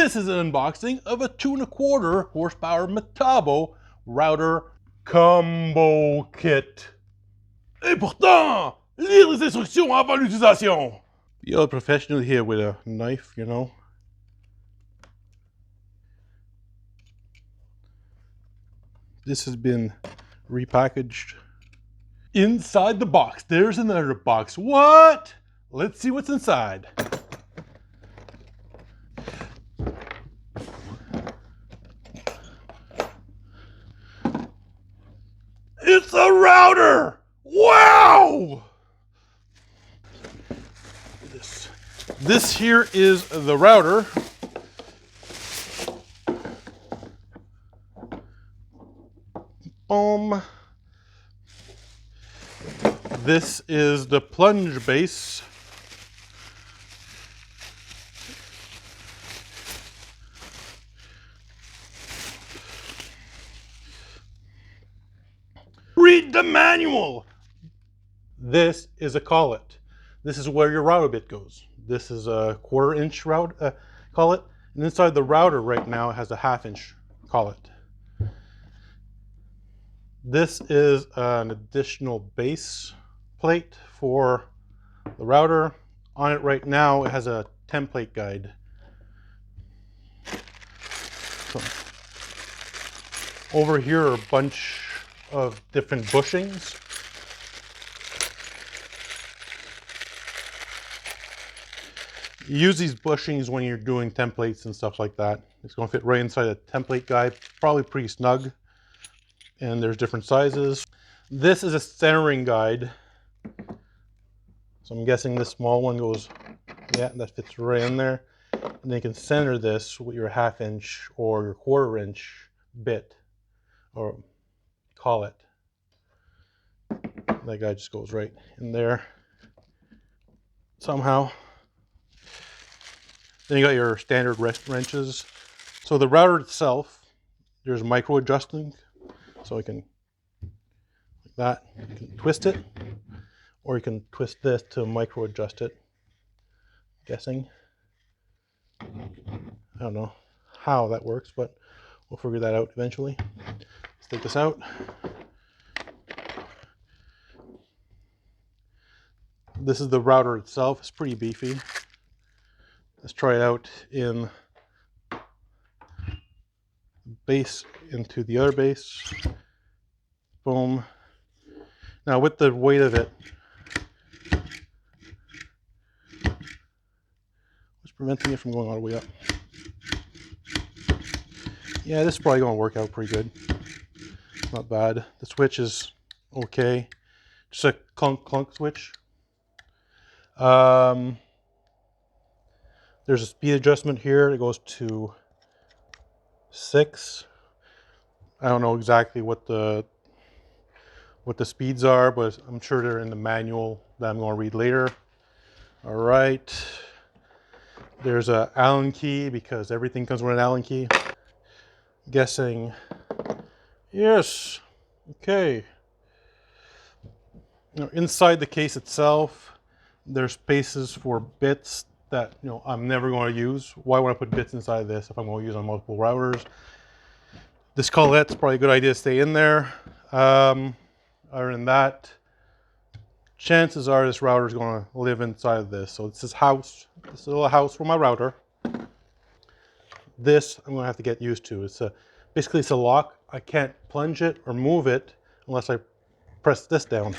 This is an unboxing of a 2¼ horsepower Metabo router combo kit. Important! Lire les instructions avant l'utilisation. Be all professional here with a knife, you know. This has been repackaged. Inside the box, there's another box. What? Let's see what's inside. It's a router! Wow! This here is the router. Boom. This is the plunge base. Read the manual. This is a collet. This is where your router bit goes. This is a 1/4 inch collet, and inside the router right now it has a 1/2 inch collet. This is an additional base plate for the router. On it right now it has a template guide. So, over here are a bunch of different bushings. You use these bushings when you're doing templates and stuff like that. It's going to fit right inside a template guide, probably pretty snug. And there's different sizes. This is a centering guide. So I'm guessing this small one goes, yeah, that fits right in there. And then you can center this with your 1/2 inch or your 1/4 inch bit, or collet. That guy just goes right in there somehow. Then you got your standard wrenches. So the router itself, there's micro adjusting. So you can, like that, you can twist it, or you can twist this to micro adjust it. Guessing. I don't know how that works, but we'll figure that out eventually. Let's take this out. This is the router itself. It's pretty beefy. Let's try it out in base into the other base. Boom. Now with the weight of it, what's preventing it from going all the way up? Yeah, this is probably going to work out pretty good. Not bad. The switch is okay. Just a clunk clunk switch. There's a speed adjustment here. It goes to 6. I don't know exactly what the speeds are, but I'm sure they're in the manual that I'm going to read later. All right. There's a Allen key because everything comes with an Allen key. Guessing. Yes. Okay. Now, inside the case itself, there's spaces for bits that, you know, I'm never going to use. Why would I put bits inside of this if I'm going to use on multiple routers? This collette's probably a good idea to stay in there. Other than that, chances are this router is going to live inside of this. So it's this house, this little house for my router. This I'm going to have to get used to. It's basically it's a lock. I can't plunge it or move it unless I press this down.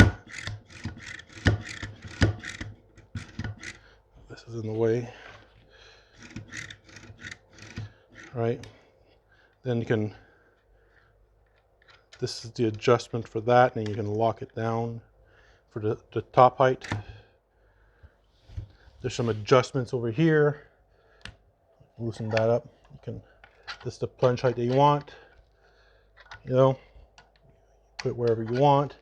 This is in the way. Right. Then you can, this is the adjustment for that, and you can lock it down for the top height. There's some adjustments over here. Loosen that up. You can, this is the plunge height that you want. You know, put it wherever you want.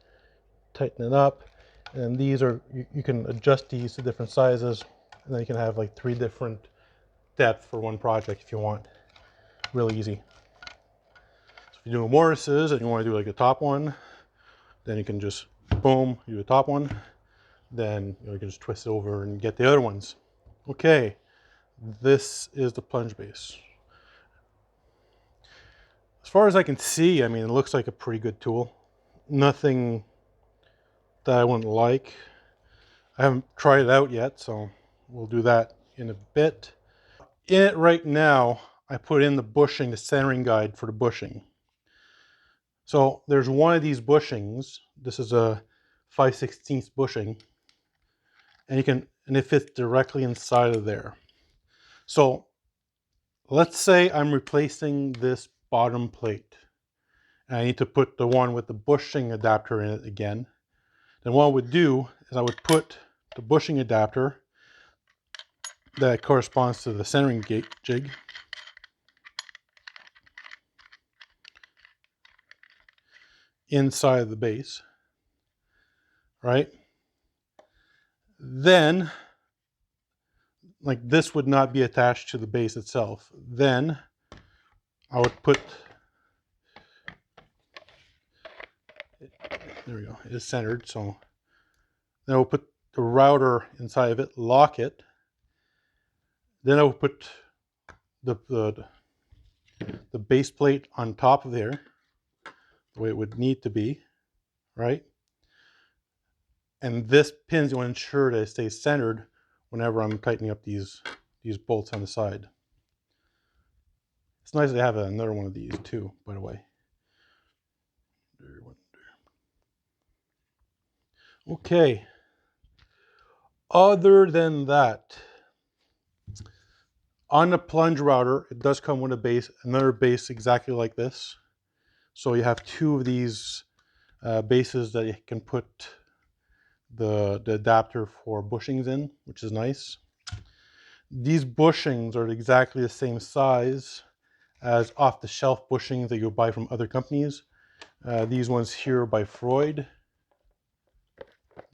Tighten it up. And these are, you can adjust these to different sizes. And then you can have like 3 different depth for one project if you want. Really easy. So if you're doing Morrises and you want to do like a top one, then you can just boom, do the top one. Then you can just twist it over and get the other ones. Okay, this is the plunge base. far as I can see, I mean, it looks like a pretty good tool. Nothing that I wouldn't like. I haven't tried it out yet, so we'll do that in a bit. In it right now, I put in the bushing, the centering guide for the bushing. So there's one of these bushings. This is a 5/16 bushing, and it fits directly inside of there. So let's say I'm replacing this bottom plate, and I need to put the one with the bushing adapter in it again. Then what I would do is I would put the bushing adapter that corresponds to the centering jig inside of the base, right? Then, like, this would not be attached to the base itself. Then I would put, there we go, it is centered. So then I will put the router inside of it, lock it. Then I will put the base plate on top of there, the way it would need to be, right? And this pin's going to ensure that it stays centered whenever I'm tightening up these bolts on the side. It's nice to have another one of these too, by the way. Okay. Other than that, on the plunge router, it does come with a base, another base exactly like this. So you have two of these bases that you can put the adapter for bushings in, which is nice. These bushings are exactly the same size as off-the-shelf bushings that you'll buy from other companies. These ones here are by Freud.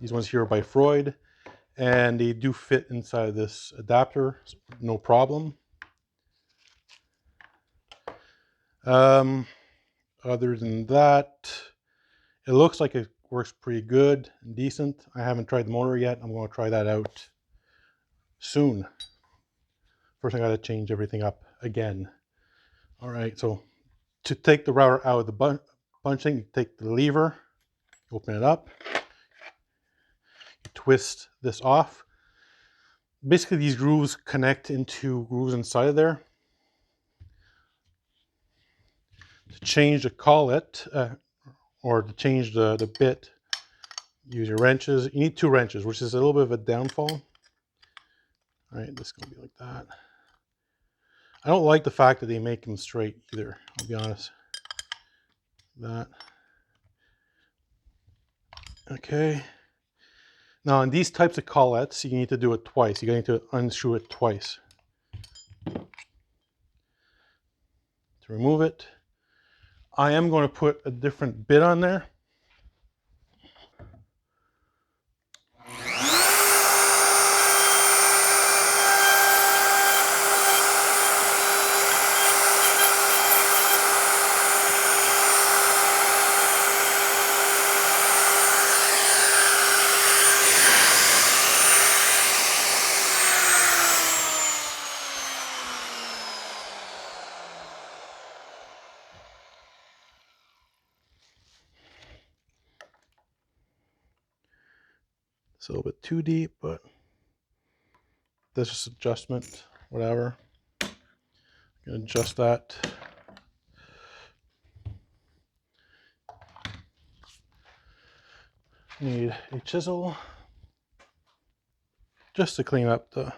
These ones here are by Freud. And they do fit inside this adapter, no problem. Other than that, it looks like it works pretty good and decent. I haven't tried the motor yet. I'm going to try that out soon. First, I got to change everything up again. All right, so to take the router out of the bunching, you take the lever, open it up, you twist this off. Basically, these grooves connect into grooves inside of there. To change the collet, or to change the bit, use your wrenches. You need two wrenches, which is a little bit of a downfall. All right, this is going to be like that. I don't like the fact that they make them straight either, I'll be honest. That. Okay. Now, in these types of collets, you need to do it twice. You need to unscrew it twice. To remove it, I am going to put a different bit on there. It's a little bit too deep, but this is adjustment, whatever. I'm going to adjust that. Need a chisel just to clean up the